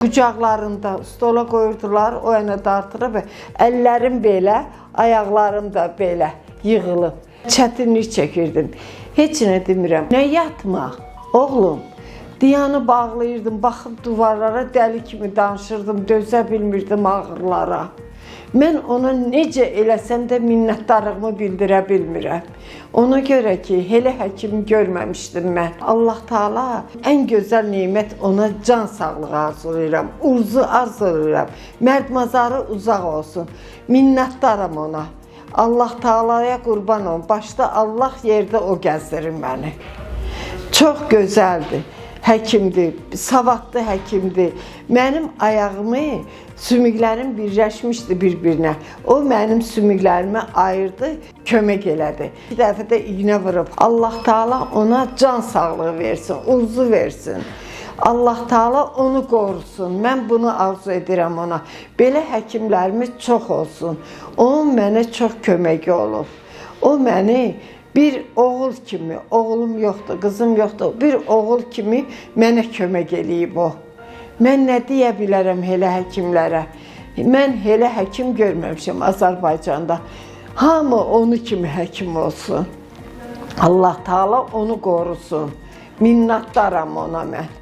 Qucaqlarında stola qoyurdular, o yana dartırıb, əllərim belə, ayaqlarım da belə yığılıb. Çətinlik çəkirdim. Heç nə demirəm. Nə yatmaq, oğlum? Diyanı bağlayırdım, baxıb duvarlara dəli kimi danışırdım, dözə bilmirdim ağrılara. Mən ona necə eləsəm də minnətdarlığımı bildirə bilmirəm. Ona görə ki, elə həkim görməmişdim mən. Allah Taala ən gözəl nemət ona can sağlığı arzulayıram, urzu arzulayıram. Mərdməzarı uzaq olsun. Minnətdaram ona. Allah Taalaya qurban olum. Başda Allah, yerdə o gəzdirir məni. Çox gözəldir. Həkimdir, savadlı həkimdir. Mənim ayağımı, sümüklərim birləşmişdi bir-birinə. O mənim sümüklərimi ayırdı, kömək elədi. Bir dəfə də iğnə vurub. Allah Taala ona can sağlığı versin, urzu versin. Allah Taala onu qorusun. Mən bunu arzu edirəm ona. Belə həkimlərimiz çox olsun. Onun mənə çox köməyi olub. O məni bir oğul kimi, oğlum yoxdur, qızım yoxdur, bir oğul kimi mənə kömək eləyib o. Mən nə deyə bilərəm elə həkimlərə? Mən elə həkim görməmişəm Azərbaycanda. Hamı onu kimi həkim olsun. Allah Taala onu qorusun. Minnətdaram ona mən.